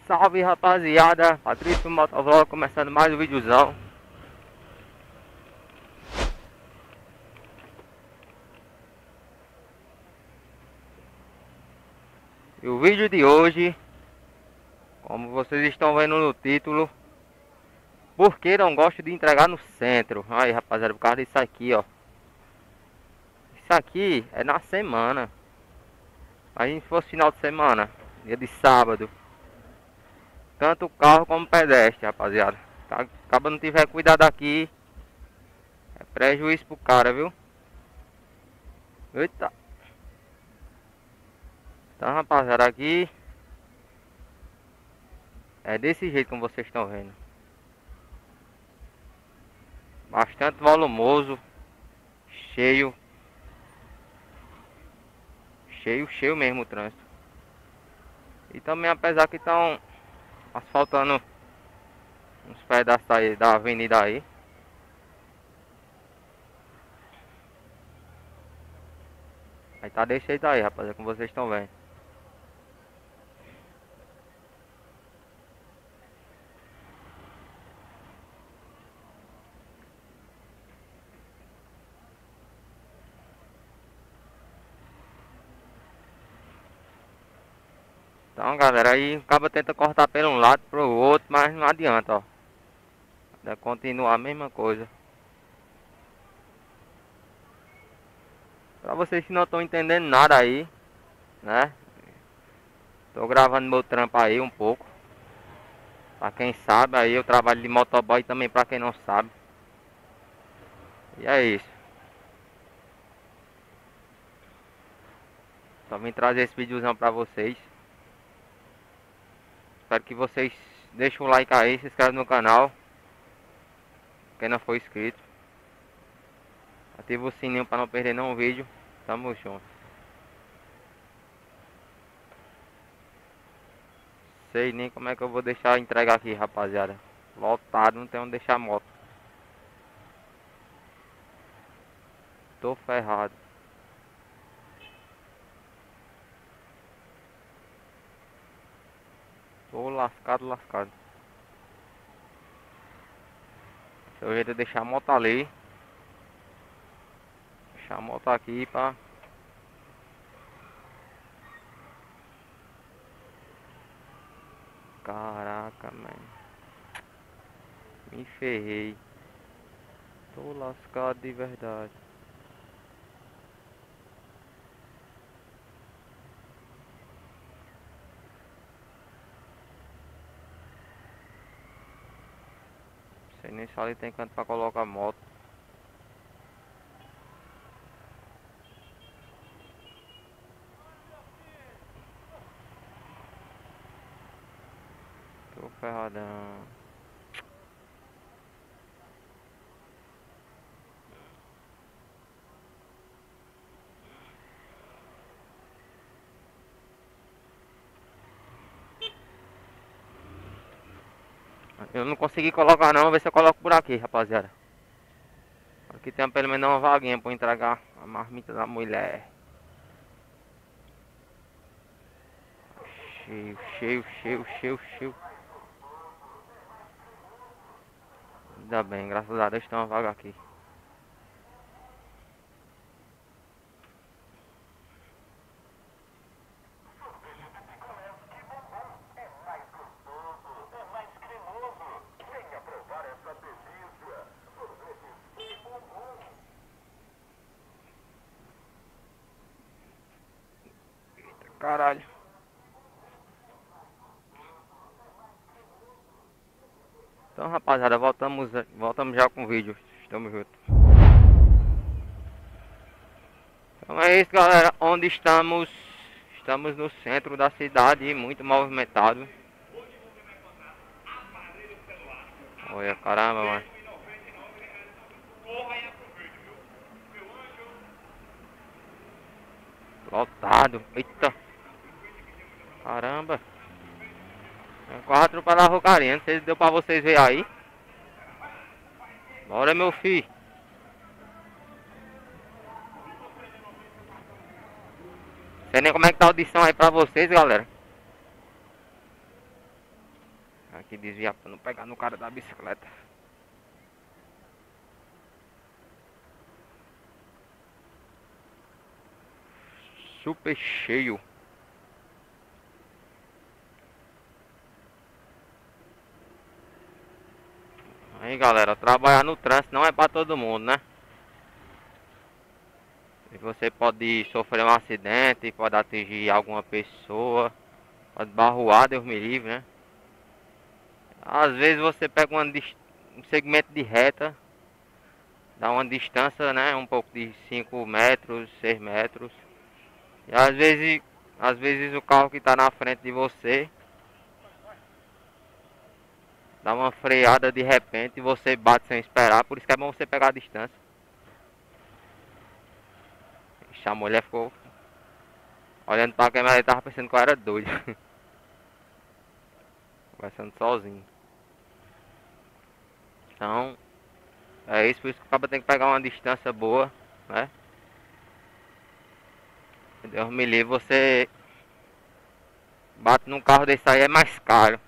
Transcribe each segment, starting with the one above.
Salve rapaziada, Patrício Motovlog começando mais um videozão. E o vídeo de hoje, como vocês estão vendo no título, por que não gosto de entregar no centro? Aí rapaziada, por causa disso aqui, ó. Isso aqui é na semana. Aí se fosse final de semana, dia de sábado, tanto carro como pedestre, rapaziada. Acaba não tiver cuidado aqui, é prejuízo pro cara, viu? Eita. Então rapaziada, aqui é desse jeito como vocês estão vendo. Bastante volumoso, cheio. Cheio mesmo o trânsito. E também apesar que estão asfaltando uns pedaços aí da avenida aí. Aí tá desse jeito aí, rapaziada, como vocês estão vendo. Então galera, aí acaba tenta cortar pelo um lado pro outro, mas não adianta, ó. Ainda continua a mesma coisa. Pra vocês que não estão entendendo nada aí, né? Tô gravando meu trampo aí um pouco. Pra quem sabe, aí eu trabalho de motoboy também pra quem não sabe. E é isso. Só vim trazer esse videozão pra vocês. Espero que vocês deixem o like aí, se inscrevam no canal. Quem não for inscrito, ativa o sininho para não perder nenhum vídeo. Tamo junto. Sei nem como é que eu vou deixar entregar aqui, rapaziada. Lotado, não tem onde deixar a moto. Tô ferrado. Tô lascado, lascado. Seu jeito é deixar a moto ali. Deixar a moto aqui pra... Caraca, mano. Me ferrei. Tô lascado de verdade. Sei nem se ali tem canto pra colocar a moto. Tô ferradão. Eu não consegui colocar não, vou ver se eu coloco por aqui, rapaziada. Aqui tem pelo menos uma vaguinha pra entregar a marmita da mulher. Cheio. Ainda bem, graças a Deus tem uma vaga aqui. Caralho. Então rapaziada, voltamos já com o vídeo. Estamos juntos. Então é isso galera, onde estamos? Estamos no centro da cidade, muito movimentado. Olha, caramba, mano. Lotado, eita. Caramba. É quase atropelar a Rocarinha, não sei se deu pra vocês verem aí. Bora meu filho. Sei nem como é que tá a audição aí pra vocês, galera. Aqui desviar pra não pegar no cara da bicicleta. Super cheio. Aí galera, trabalhar no trânsito não é pra todo mundo, né? E você pode sofrer um acidente, pode atingir alguma pessoa, pode barroar, Deus me livre, né? Às vezes você pega um segmento de reta, dá uma distância, né? Um pouco de 5 metros, 6 metros. E às vezes o carro que está na frente de você dá uma freada de repente e você bate sem esperar. Por isso que é bom você pegar a distância. Ixi, a mulher ficou olhando pra câmera e tava pensando que eu era doido. Conversando sozinho. Então, é isso, por isso que o cara tem que pegar uma distância boa, né? Deus me livre, você bate num carro desse aí é mais caro.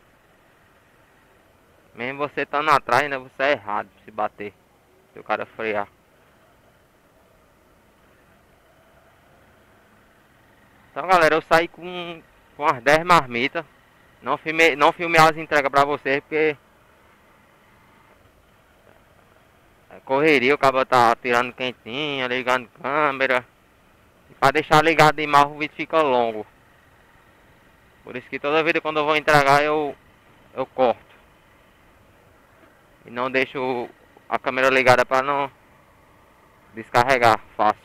Mesmo você estando atrás, ainda você é errado se bater. Se o cara frear. Então galera, eu saí com as 10 marmitas. Não filmei as entregas pra vocês porque é correria, o cara tá tirando quentinha, ligando câmera. E pra deixar ligado demais o vídeo fica longo. Por isso que toda vez quando eu vou entregar eu corto. E não deixo a câmera ligada pra não descarregar fácil.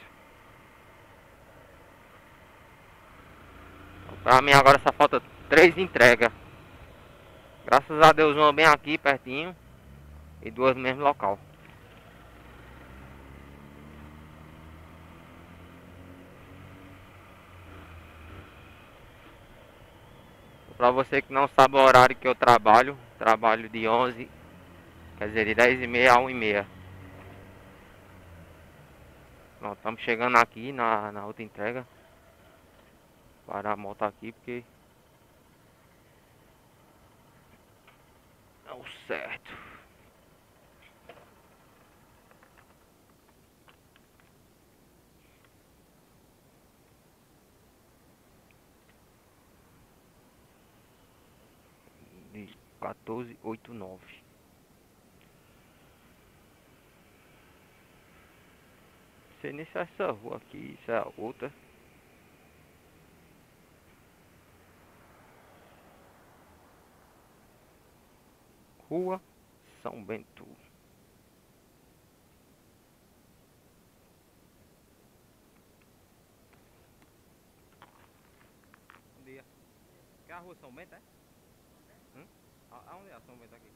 Então, pra mim agora só falta 3 entregas. Graças a Deus uma bem aqui pertinho e 2 no mesmo local. Pra você que não sabe o horário que eu trabalho de 11, quer dizer, de 10h30 a 1h30. Nós estamos chegando aqui na outra entrega. Parar a moto aqui porque é o certo. De 1489. Não sei nem se é essa rua aqui, se é a outra. Rua São Bento. Bom dia. Que é a rua São Bento, é? Aonde é a São Bento aqui?